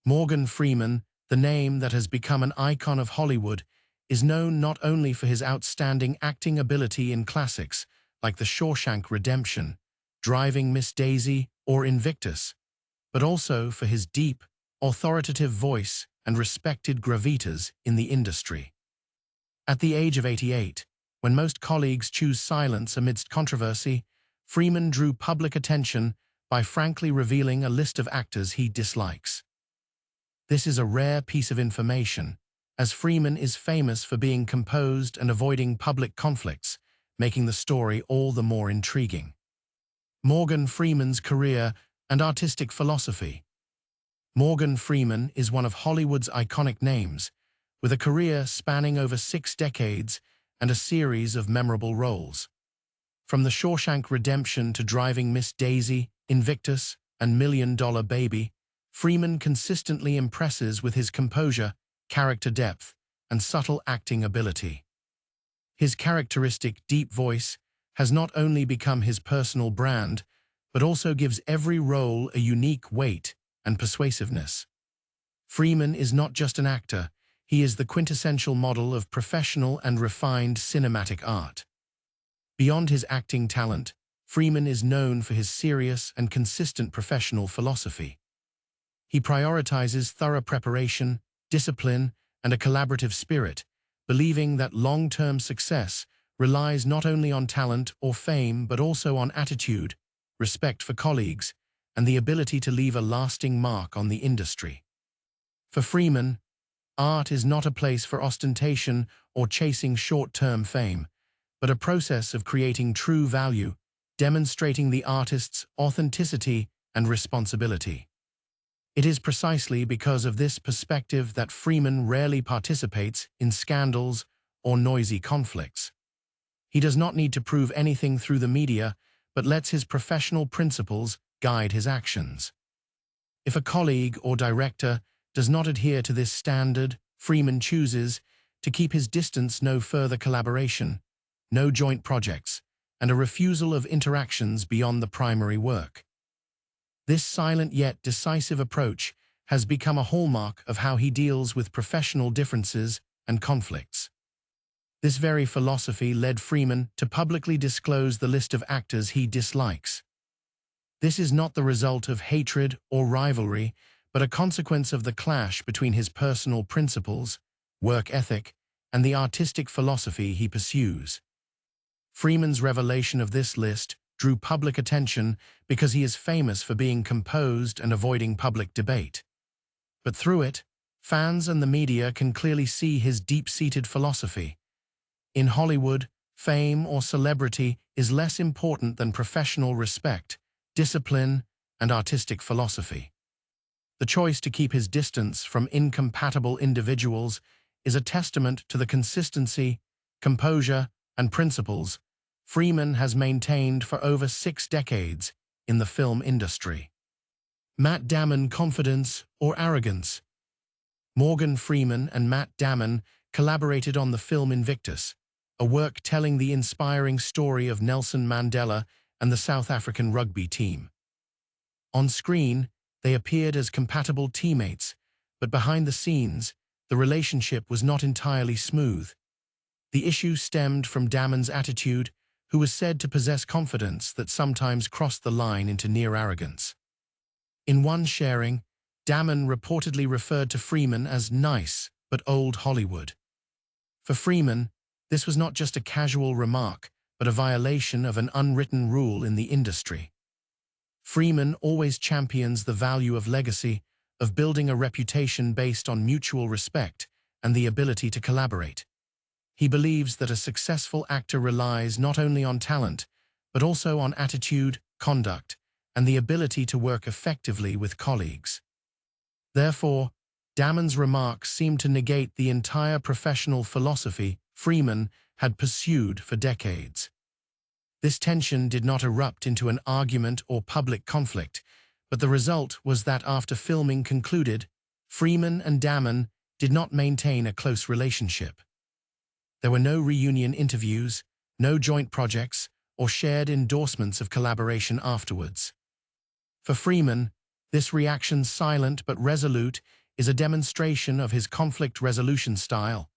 Morgan Freeman, the name that has become an icon of Hollywood, is known not only for his outstanding acting ability in classics like The Shawshank Redemption, Driving Miss Daisy, or Invictus, but also for his deep, authoritative voice and respected gravitas in the industry. At the age of 88, when most colleagues choose silence amidst controversy, Freeman drew public attention by frankly revealing a list of actors he dislikes. This is a rare piece of information, as Freeman is famous for being composed and avoiding public conflicts, making the story all the more intriguing. Morgan Freeman's career and artistic philosophy. Morgan Freeman is one of Hollywood's iconic names, with a career spanning over 6 decades and a series of memorable roles. From The Shawshank Redemption to Driving Miss Daisy, Invictus, and $1 Million Baby, Freeman consistently impresses with his composure, character depth, and subtle acting ability. His characteristic deep voice has not only become his personal brand, but also gives every role a unique weight and persuasiveness. Freeman is not just an actor, he is the quintessential model of professional and refined cinematic art. Beyond his acting talent, Freeman is known for his serious and consistent professional philosophy. He prioritizes thorough preparation, discipline, and a collaborative spirit, believing that long-term success relies not only on talent or fame but also on attitude, respect for colleagues, and the ability to leave a lasting mark on the industry. For Freeman, art is not a place for ostentation or chasing short-term fame, but a process of creating true value, demonstrating the artist's authenticity and responsibility. It is precisely because of this perspective that Freeman rarely participates in scandals or noisy conflicts. He does not need to prove anything through the media, but lets his professional principles guide his actions. If a colleague or director does not adhere to this standard, Freeman chooses to keep his distance, no further collaboration, no joint projects, and a refusal of interactions beyond the primary work. This silent yet decisive approach has become a hallmark of how he deals with professional differences and conflicts. This very philosophy led Freeman to publicly disclose the list of actors he dislikes. This is not the result of hatred or rivalry, but a consequence of the clash between his personal principles, work ethic, and the artistic philosophy he pursues. Freeman's revelation of this list drew public attention because he is famous for being composed and avoiding public debate. But through it, fans and the media can clearly see his deep-seated philosophy. In Hollywood, fame or celebrity is less important than professional respect, discipline, and artistic philosophy. The choice to keep his distance from incompatible individuals is a testament to the consistency, composure, and principles Freeman has maintained for over 6 decades in the film industry. Matt Damon confidence or arrogance. Morgan Freeman and Matt Damon collaborated on the film Invictus, a work telling the inspiring story of Nelson Mandela and the South African rugby team. On screen, they appeared as compatible teammates, but behind the scenes, the relationship was not entirely smooth. The issue stemmed from Damon's attitude, who was said to possess confidence that sometimes crossed the line into near arrogance. In one sharing, Damon reportedly referred to Freeman as nice but old Hollywood. For Freeman, this was not just a casual remark, but a violation of an unwritten rule in the industry. Freeman always champions the value of legacy, of building a reputation based on mutual respect and the ability to collaborate. He believes that a successful actor relies not only on talent, but also on attitude, conduct, and the ability to work effectively with colleagues. Therefore, Damon's remarks seem to negate the entire professional philosophy Freeman had pursued for decades. This tension did not erupt into an argument or public conflict, but the result was that after filming concluded, Freeman and Damon did not maintain a close relationship. There were no reunion interviews, no joint projects, or shared endorsements of collaboration afterwards. For Freeman, This reaction, silent but resolute, is a demonstration of his conflict resolution style.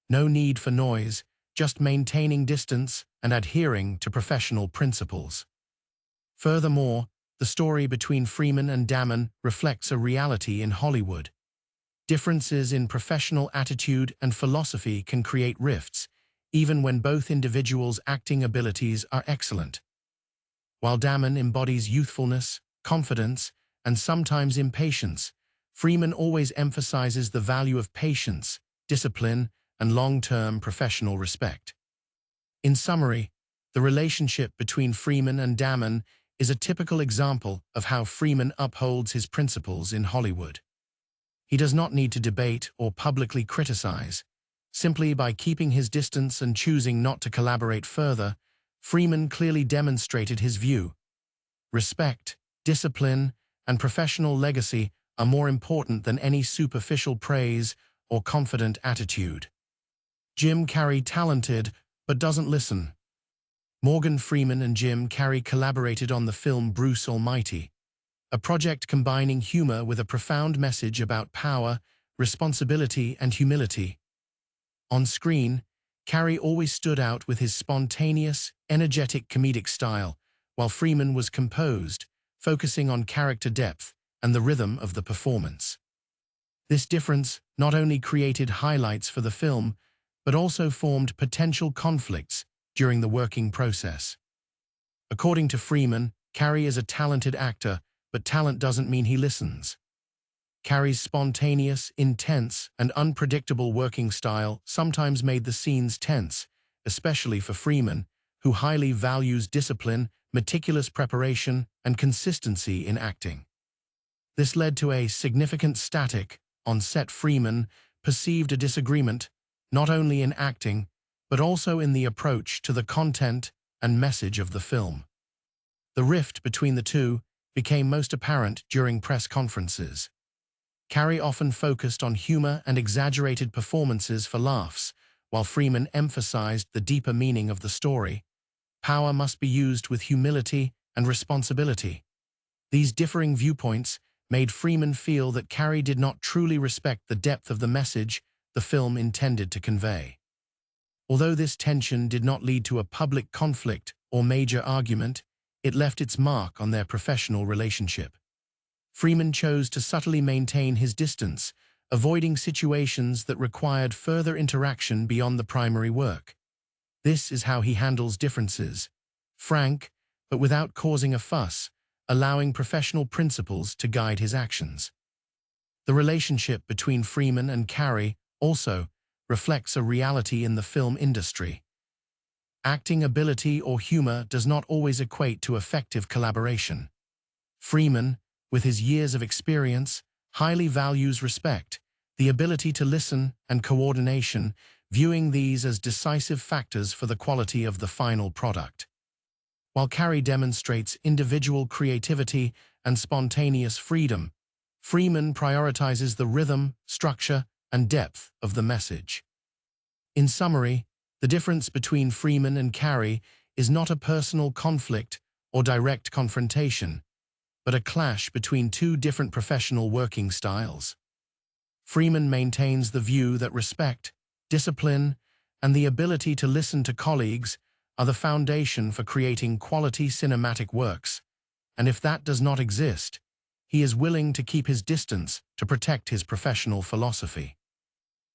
No need for noise, just maintaining distance and adhering to professional principles. Furthermore, the story between Freeman and Damon reflects a reality in Hollywood. Differences in professional attitude and philosophy can create rifts, even when both individuals' acting abilities are excellent. While Damon embodies youthfulness, confidence, and sometimes impatience, Freeman always emphasizes the value of patience, discipline, and long-term professional respect. In summary, the relationship between Freeman and Damon is a typical example of how Freeman upholds his principles in Hollywood. He does not need to debate or publicly criticize. Simply by keeping his distance and choosing not to collaborate further, Freeman clearly demonstrated his view. Respect, discipline, and professional legacy are more important than any superficial praise or confident attitude. Jim Carrey talented, but doesn't listen. Morgan Freeman and Jim Carrey collaborated on the film Bruce Almighty, a project combining humor with a profound message about power, responsibility, and humility. On screen, Carrey always stood out with his spontaneous, energetic comedic style, while Freeman was composed, focusing on character depth and the rhythm of the performance. This difference not only created highlights for the film, but also formed potential conflicts during the working process. According to Freeman, Carrey is a talented actor, but talent doesn't mean he listens. Carrey's spontaneous, intense, and unpredictable working style sometimes made the scenes tense, especially for Freeman, who highly values discipline, meticulous preparation, and consistency in acting. This led to a significant static on set. Freeman perceived a disagreement, not only in acting, but also in the approach to the content and message of the film. The rift between the two became most apparent during press conferences. Carrey often focused on humor and exaggerated performances for laughs, while Freeman emphasized the deeper meaning of the story. Power must be used with humility and responsibility. These differing viewpoints made Freeman feel that Carrey did not truly respect the depth of the message the film intended to convey. Although this tension did not lead to a public conflict or major argument, it left its mark on their professional relationship. Freeman chose to subtly maintain his distance, avoiding situations that required further interaction beyond the primary work. This is how he handles differences, frank, but without causing a fuss, allowing professional principles to guide his actions. The relationship between Freeman and Carrey also reflects a reality in the film industry. Acting ability or humor does not always equate to effective collaboration. Freeman, with his years of experience, highly values respect, the ability to listen, and coordination, viewing these as decisive factors for the quality of the final product. While Carrey demonstrates individual creativity and spontaneous freedom, Freeman prioritizes the rhythm, structure, and depth of the message. In summary, the difference between Freeman and Carrey is not a personal conflict or direct confrontation, but a clash between two different professional working styles. Freeman maintains the view that respect, discipline, and the ability to listen to colleagues are the foundation for creating quality cinematic works, and if that does not exist, he is willing to keep his distance to protect his professional philosophy.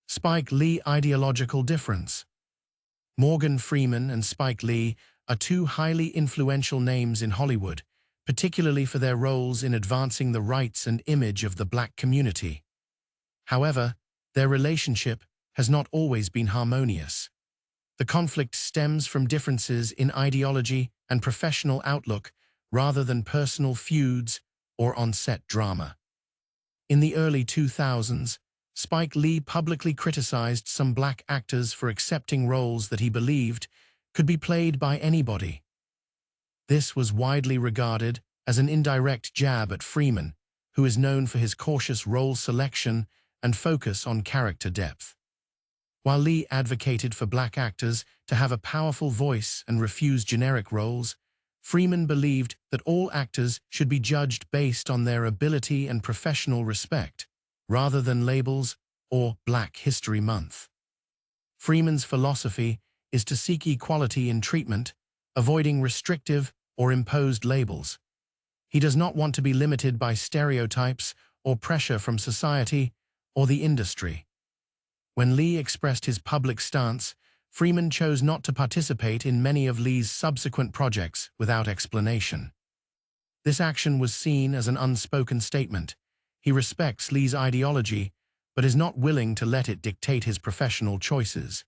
Spike Lee ideological difference. Morgan Freeman and Spike Lee are two highly influential names in Hollywood, particularly for their roles in advancing the rights and image of the Black community. However, their relationship has not always been harmonious. The conflict stems from differences in ideology and professional outlook rather than personal feuds or on-set drama. In the early 2000s, Spike Lee publicly criticized some Black actors for accepting roles that he believed could be played by anybody. This was widely regarded as an indirect jab at Freeman, who is known for his cautious role selection and focus on character depth. While Lee advocated for Black actors to have a powerful voice and refuse generic roles, Freeman believed that all actors should be judged based on their ability and professional respect, rather than labels or Black History Month. Freeman's philosophy is to seek equality in treatment, avoiding restrictive or imposed labels. He does not want to be limited by stereotypes or pressure from society or the industry. When Lee expressed his public stance, Freeman chose not to participate in many of Lee's subsequent projects without explanation. This action was seen as an unspoken statement. He respects Lee's ideology, but is not willing to let it dictate his professional choices.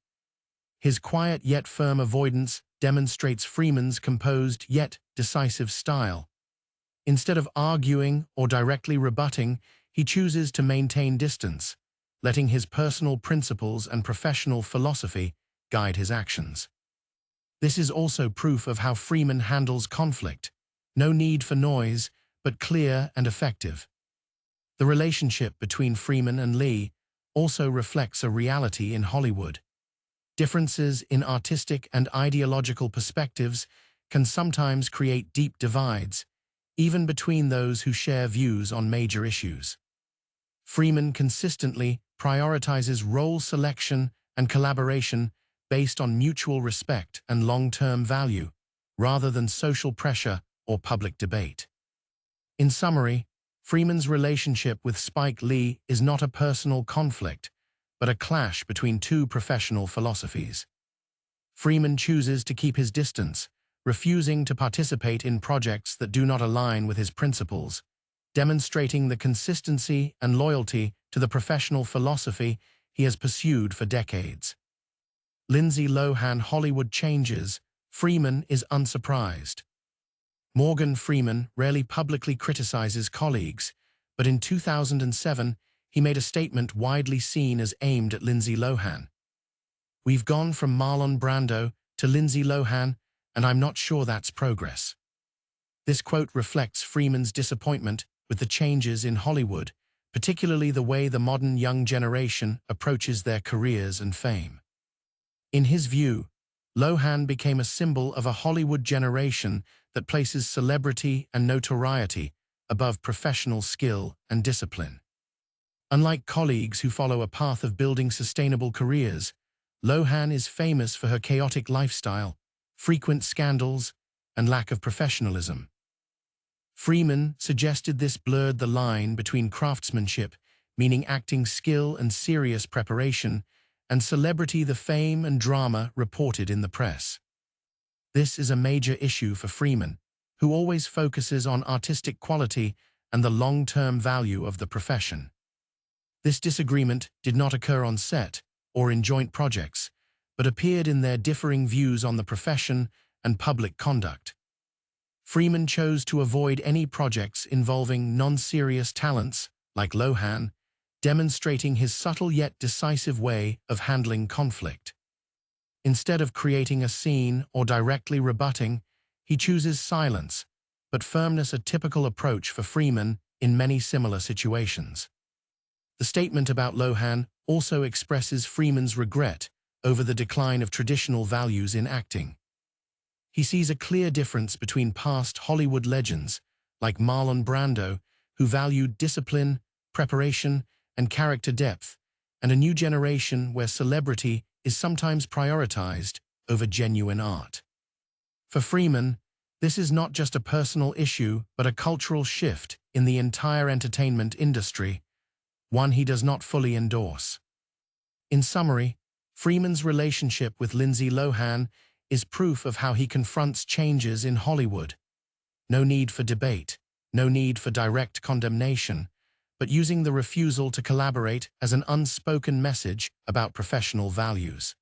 His quiet yet firm avoidance demonstrates Freeman's composed yet decisive style. Instead of arguing or directly rebutting, he chooses to maintain distance, letting his personal principles and professional philosophy guide his actions. This is also proof of how Freeman handles conflict. No need for noise, but clear and effective. The relationship between Freeman and Lee also reflects a reality in Hollywood. Differences in artistic and ideological perspectives can sometimes create deep divides, even between those who share views on major issues. Freeman consistently prioritizes role selection and collaboration based on mutual respect and long-term value, rather than social pressure or public debate. In summary, Freeman's relationship with Spike Lee is not a personal conflict, but a clash between two professional philosophies. Freeman chooses to keep his distance, refusing to participate in projects that do not align with his principles, demonstrating the consistency and loyalty to the professional philosophy he has pursued for decades. Lindsay Lohan Hollywood changes, Freeman is unsurprised. Morgan Freeman rarely publicly criticizes colleagues, but in 2007, he made a statement widely seen as aimed at Lindsay Lohan. "We've gone from Marlon Brando to Lindsay Lohan, and I'm not sure that's progress." This quote reflects Freeman's disappointment with the changes in Hollywood, particularly the way the modern young generation approaches their careers and fame. In his view, Lohan became a symbol of a Hollywood generation that places celebrity and notoriety above professional skill and discipline. Unlike colleagues who follow a path of building sustainable careers, Lohan is famous for her chaotic lifestyle, frequent scandals, and lack of professionalism. Freeman suggested this blurred the line between craftsmanship, meaning acting skill and serious preparation, and celebrity, the fame and drama reported in the press. This is a major issue for Freeman, who always focuses on artistic quality and the long-term value of the profession. This disagreement did not occur on set or in joint projects, but appeared in their differing views on the profession and public conduct. Freeman chose to avoid any projects involving non-serious talents like Lohan, demonstrating his subtle yet decisive way of handling conflict. Instead of creating a scene or directly rebutting, he chooses silence, but firmness, a typical approach for Freeman in many similar situations. The statement about Lohan also expresses Freeman's regret over the decline of traditional values in acting. He sees a clear difference between past Hollywood legends, like Marlon Brando, who valued discipline, preparation, and character depth, and a new generation where celebrity is sometimes prioritized over genuine art. For Freeman, this is not just a personal issue, but a cultural shift in the entire entertainment industry, one he does not fully endorse. In summary, Freeman's relationship with Lindsay Lohan is proof of how he confronts changes in Hollywood. No need for debate, no need for direct condemnation, but using the refusal to collaborate as an unspoken message about professional values.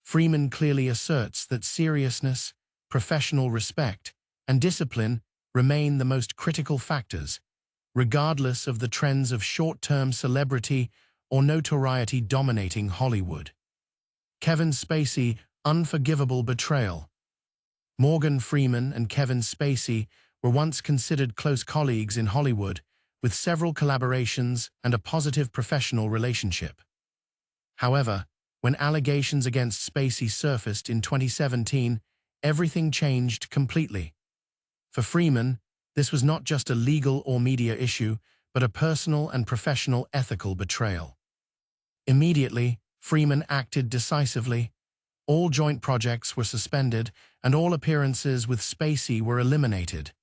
Freeman clearly asserts that seriousness, professional respect, and discipline remain the most critical factors, regardless of the trends of short-term celebrity or notoriety dominating Hollywood. Kevin Spacey, unforgivable betrayal. Morgan Freeman and Kevin Spacey were once considered close colleagues in Hollywood, with several collaborations and a positive professional relationship. However, when allegations against Spacey surfaced in 2017, everything changed completely. For Freeman, this was not just a legal or media issue, but a personal and professional ethical betrayal. Immediately, Freeman acted decisively. All joint projects were suspended, and all appearances with Spacey were eliminated.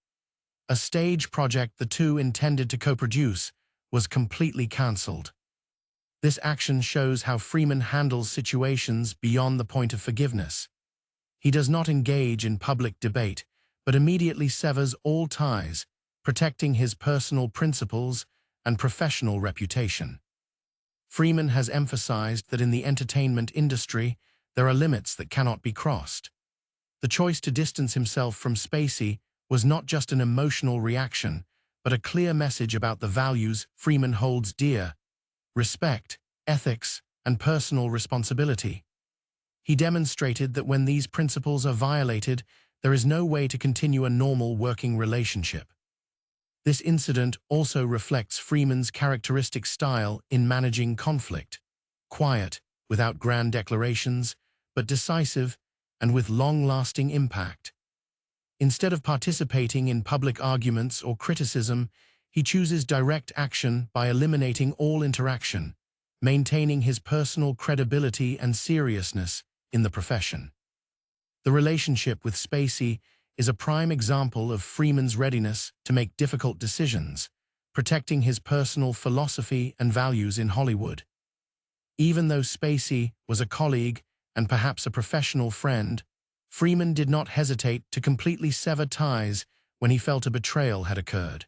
A stage project the two intended to co-produce was completely cancelled. This action shows how Freeman handles situations beyond the point of forgiveness. He does not engage in public debate, but immediately severs all ties, protecting his personal principles and professional reputation. Freeman has emphasized that in the entertainment industry, there are limits that cannot be crossed. The choice to distance himself from Spacey was not just an emotional reaction, but a clear message about the values Freeman holds dear: respect, ethics, and personal responsibility. He demonstrated that when these principles are violated, there is no way to continue a normal working relationship. This incident also reflects Freeman's characteristic style in managing conflict: quiet, without grand declarations, but decisive and with long-lasting impact. Instead of participating in public arguments or criticism, he chooses direct action by eliminating all interaction, maintaining his personal credibility and seriousness in the profession. The relationship with Spacey is a prime example of Freeman's readiness to make difficult decisions, protecting his personal philosophy and values in Hollywood. Even though Spacey was a colleague and perhaps a professional friend, Freeman did not hesitate to completely sever ties when he felt a betrayal had occurred.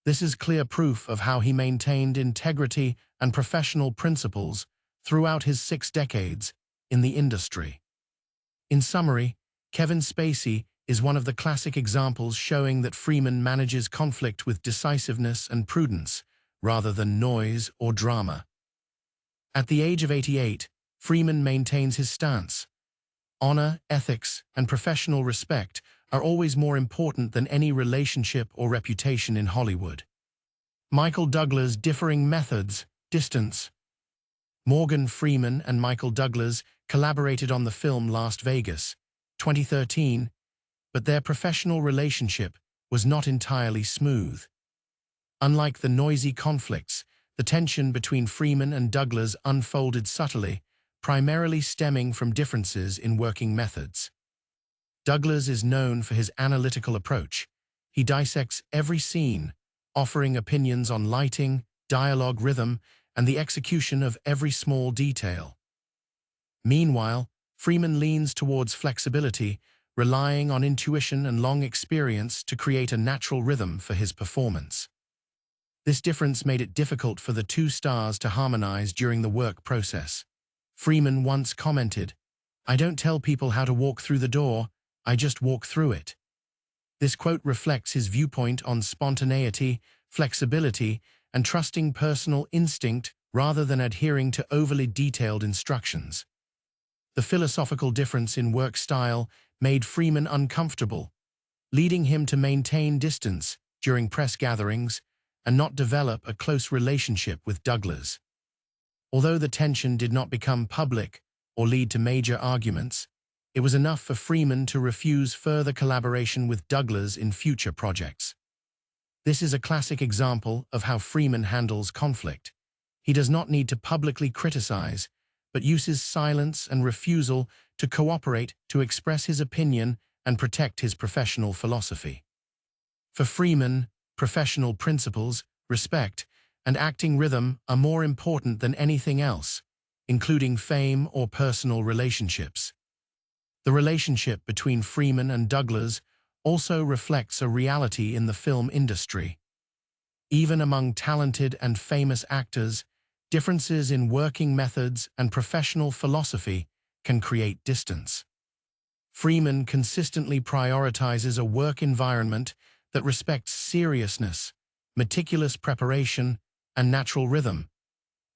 This is clear proof of how he maintained integrity and professional principles throughout his 6 decades in the industry. In summary, Kevin Spacey is one of the classic examples showing that Freeman manages conflict with decisiveness and prudence, rather than noise or drama. At the age of 88, Freeman maintains his stance. Honor, ethics, and professional respect are always more important than any relationship or reputation in Hollywood. Michael Douglas' differing methods, distance. Morgan Freeman and Michael Douglas collaborated on the film Las Vegas, 2013, but their professional relationship was not entirely smooth. Unlike the noisy conflicts, the tension between Freeman and Douglas unfolded subtly, primarily stemming from differences in working methods. Douglas is known for his analytical approach. He dissects every scene, offering opinions on lighting, dialogue rhythm, and the execution of every small detail. Meanwhile, Freeman leans towards flexibility, relying on intuition and long experience to create a natural rhythm for his performance. This difference made it difficult for the two stars to harmonize during the work process. Freeman once commented, "I don't tell people how to walk through the door, I just walk through it." This quote reflects his viewpoint on spontaneity, flexibility, and trusting personal instinct rather than adhering to overly detailed instructions. The philosophical difference in work style made Freeman uncomfortable, leading him to maintain distance during press gatherings and not develop a close relationship with Douglas. Although the tension did not become public or lead to major arguments, it was enough for Freeman to refuse further collaboration with Douglas in future projects. This is a classic example of how Freeman handles conflict. He does not need to publicly criticize, but uses silence and refusal to cooperate to express his opinion and protect his professional philosophy. For Freeman, professional principles, respect, and acting rhythm are more important than anything else, including fame or personal relationships. The relationship between Freeman and Douglas also reflects a reality in the film industry. Even among talented and famous actors, differences in working methods and professional philosophy can create distance. Freeman consistently prioritizes a work environment that respects seriousness, meticulous preparation, and natural rhythm,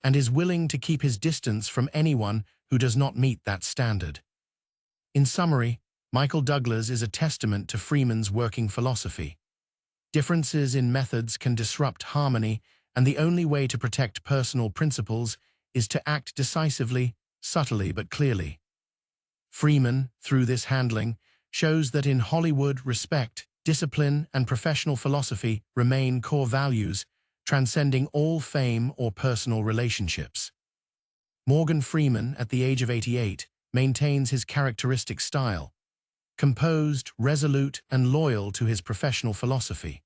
and is willing to keep his distance from anyone who does not meet that standard. In summary, Michael Douglas is a testament to Freeman's working philosophy. Differences in methods can disrupt harmony, and the only way to protect personal principles is to act decisively, subtly but clearly. Freeman, through this handling, shows that in Hollywood respect, discipline, and professional philosophy remain core values, transcending all fame or personal relationships. Morgan Freeman, at the age of 88, maintains his characteristic style, composed, resolute, and loyal to his professional philosophy.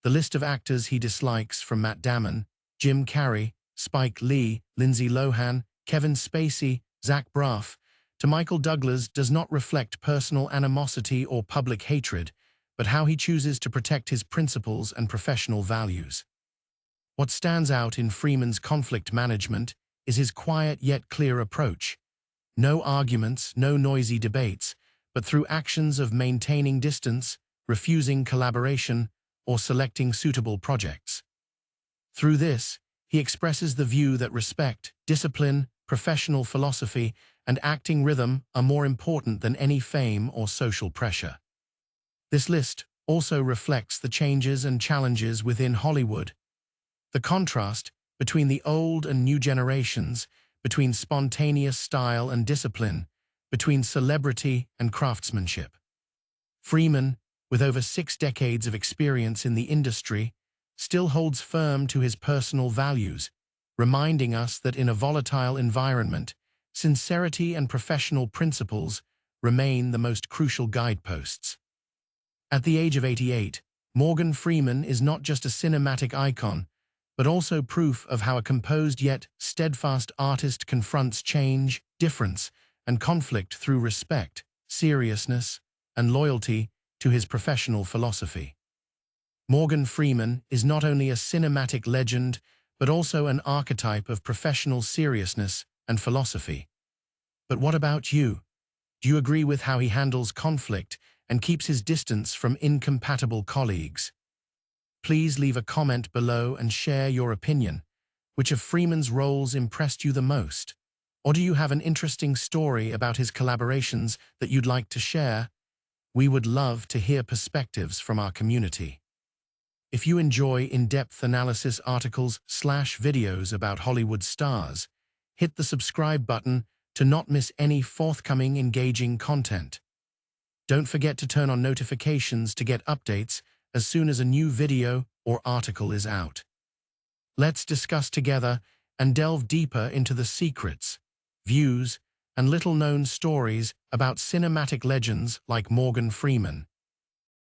The list of actors he dislikes, from Matt Damon, Jim Carrey, Spike Lee, Lindsay Lohan, Kevin Spacey, Zach Braff, to Michael Douglas, does not reflect personal animosity or public hatred, but how he chooses to protect his principles and professional values. What stands out in Freeman's conflict management is his quiet yet clear approach. No arguments, no noisy debates, but through actions of maintaining distance, refusing collaboration, or selecting suitable projects. Through this, he expresses the view that respect, discipline, professional philosophy, and acting rhythm are more important than any fame or social pressure. This list also reflects the changes and challenges within Hollywood. The contrast between the old and new generations, between spontaneous style and discipline, between celebrity and craftsmanship. Freeman, with over 6 decades of experience in the industry, still holds firm to his personal values, reminding us that in a volatile environment, sincerity and professional principles remain the most crucial guideposts. At the age of 88, Morgan Freeman is not just a cinematic icon, but also proof of how a composed yet steadfast artist confronts change, difference, and conflict through respect, seriousness, and loyalty to his professional philosophy. Morgan Freeman is not only a cinematic legend, but also an archetype of professional seriousness and philosophy. But what about you? Do you agree with how he handles conflict and keeps his distance from incompatible colleagues? Please leave a comment below and share your opinion. Which of Freeman's roles impressed you the most? Or do you have an interesting story about his collaborations that you'd like to share? We would love to hear perspectives from our community. If you enjoy in-depth analysis articles/videos about Hollywood stars, hit the subscribe button to not miss any forthcoming engaging content. Don't forget to turn on notifications to get updates as soon as a new video or article is out. Let's discuss together and delve deeper into the secrets, views, and little-known stories about cinematic legends like Morgan Freeman.